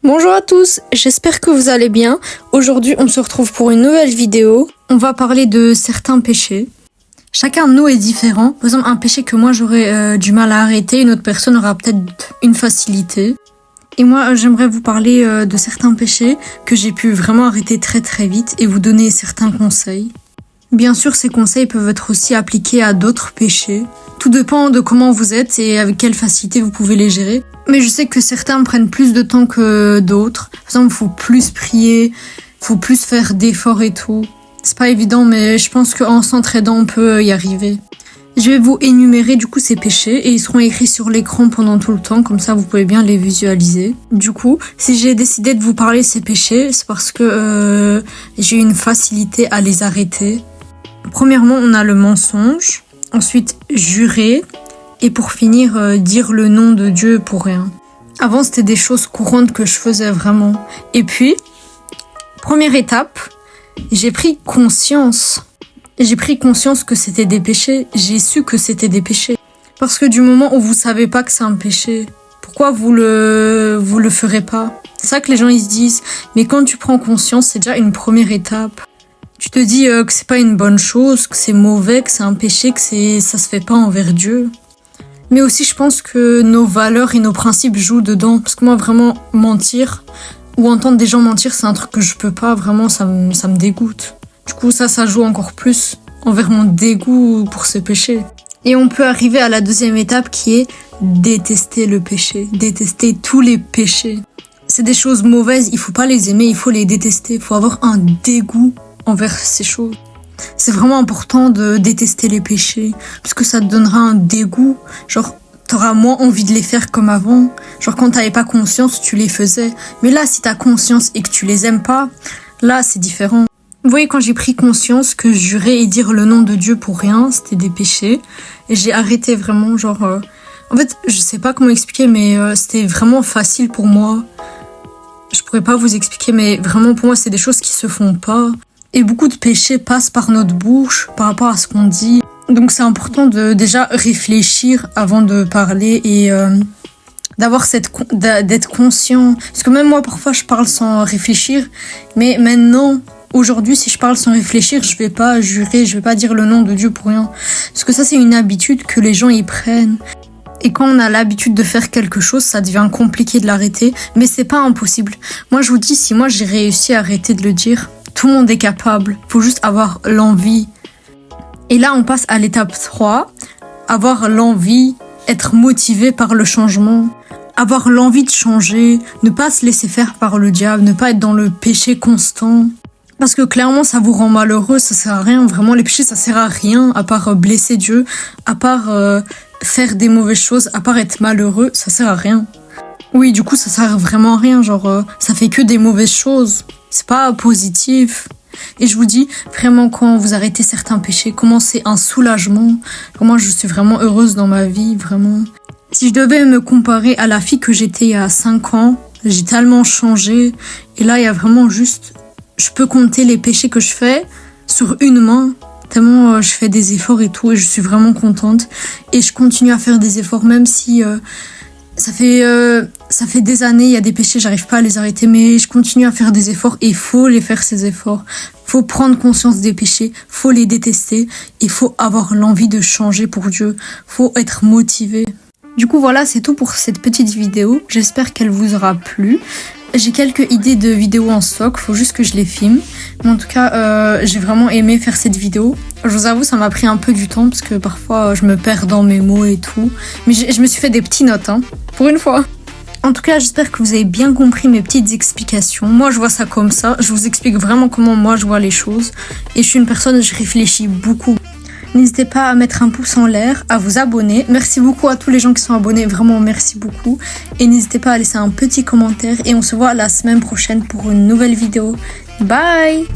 Bonjour à tous, j'espère que vous allez bien. Aujourd'hui, on se retrouve pour une nouvelle vidéo. On va parler de certains péchés. Chacun de nous est différent. Par exemple, un péché que moi j'aurais du mal à arrêter, une autre personne aura peut-être une facilité. Et moi, j'aimerais vous parler de certains péchés que j'ai pu vraiment arrêter très très vite et vous donner certains conseils. Bien sûr, ces conseils peuvent être aussi appliqués à d'autres péchés. Tout dépend de comment vous êtes et avec quelle facilité vous pouvez les gérer. Mais je sais que certains prennent plus de temps que d'autres. Par exemple, il faut plus prier, il faut plus faire d'efforts et tout. C'est pas évident, mais je pense qu'en s'entraidant, on peut y arriver. Je vais vous énumérer du coup ces péchés et ils seront écrits sur l'écran pendant tout le temps, comme ça vous pouvez bien les visualiser. Du coup, si j'ai décidé de vous parler de ces péchés, c'est parce que j'ai une facilité à les arrêter. Premièrement, on a le mensonge, ensuite jurer, et pour finir, dire le nom de Dieu pour rien. Avant, c'était des choses courantes que je faisais vraiment. Et puis, première étape, j'ai pris conscience. J'ai pris conscience que c'était des péchés. J'ai su que c'était des péchés. Parce que du moment où vous savez pas que c'est un péché, pourquoi vous le ferez pas? C'est ça que les gens ils se disent. Mais quand tu prends conscience, c'est déjà une première étape. Tu te dis que c'est pas une bonne chose, que c'est mauvais, que c'est un péché, que ça se fait pas envers Dieu. Mais aussi, je pense que nos valeurs et nos principes jouent dedans. Parce que moi, vraiment, mentir ou entendre des gens mentir, c'est un truc que je peux pas. Vraiment, ça me dégoûte. Du coup, ça joue encore plus envers mon dégoût pour ce péché. Et on peut arriver à la deuxième étape qui est détester le péché. Détester tous les péchés. C'est des choses mauvaises, il faut pas les aimer, il faut les détester. Il faut avoir un dégoût envers ces choses. C'est vraiment important de détester les péchés, parce que ça te donnera un dégoût. Genre, t'auras moins envie de les faire comme avant. Genre, quand t'avais pas conscience, tu les faisais. Mais là, si t'as conscience et que tu les aimes pas, là, c'est différent. Vous voyez, quand j'ai pris conscience que jurer et dire le nom de Dieu pour rien, c'était des péchés, et j'ai arrêté vraiment, genre... En fait, je sais pas comment expliquer, mais c'était vraiment facile pour moi. Je pourrais pas vous expliquer, mais vraiment, pour moi, c'est des choses qui se font pas. Et beaucoup de péchés passent par notre bouche par rapport à ce qu'on dit. Donc c'est important de déjà réfléchir avant de parler et d'être conscient. Parce que même moi parfois je parle sans réfléchir. Mais maintenant, aujourd'hui, si je parle sans réfléchir, je vais pas jurer, je vais pas dire le nom de Dieu pour rien. Parce que ça c'est une habitude que les gens y prennent. Et quand on a l'habitude de faire quelque chose, ça devient compliqué de l'arrêter. Mais c'est pas impossible. Moi je vous dis, si moi j'ai réussi à arrêter de le dire, tout le monde est capable, faut juste avoir l'envie. Et là, on passe à l'étape 3, avoir l'envie, être motivé par le changement, avoir l'envie de changer, ne pas se laisser faire par le diable, ne pas être dans le péché constant. Parce que clairement, ça vous rend malheureux, ça sert à rien. Vraiment, les péchés, ça sert à rien, à part blesser Dieu, à part faire des mauvaises choses, à part être malheureux, ça sert à rien. Oui, du coup, ça sert vraiment à rien, genre, ça fait que des mauvaises choses. C'est pas positif. Et je vous dis, vraiment, quand vous arrêtez certains péchés, comment c'est un soulagement. Comment je suis vraiment heureuse dans ma vie, vraiment. Si je devais me comparer à la fille que j'étais il y a 5 ans, j'ai tellement changé. Et là, il y a vraiment juste... Je peux compter les péchés que je fais sur une main. Tellement je fais des efforts et tout. Et je suis vraiment contente. Et je continue à faire des efforts, même si... Ça fait des années, il y a des péchés, j'arrive pas à les arrêter, mais je continue à faire des efforts et il faut les faire, ces efforts. Faut prendre conscience des péchés, faut les détester et faut avoir l'envie de changer pour Dieu. Faut être motivé. Du coup, voilà, c'est tout pour cette petite vidéo. J'espère qu'elle vous aura plu. J'ai quelques idées de vidéos en stock, faut juste que je les filme. Mais en tout cas, j'ai vraiment aimé faire cette vidéo. Je vous avoue, ça m'a pris un peu du temps parce que parfois je me perds dans mes mots et tout. Mais je me suis fait des petites notes, hein, pour une fois. En tout cas, j'espère que vous avez bien compris mes petites explications. Moi, je vois ça comme ça. Je vous explique vraiment comment moi je vois les choses. Et je suis une personne, je réfléchis beaucoup. N'hésitez pas à mettre un pouce en l'air, à vous abonner. Merci beaucoup à tous les gens qui sont abonnés, vraiment merci beaucoup. Et n'hésitez pas à laisser un petit commentaire et on se voit la semaine prochaine pour une nouvelle vidéo. Bye!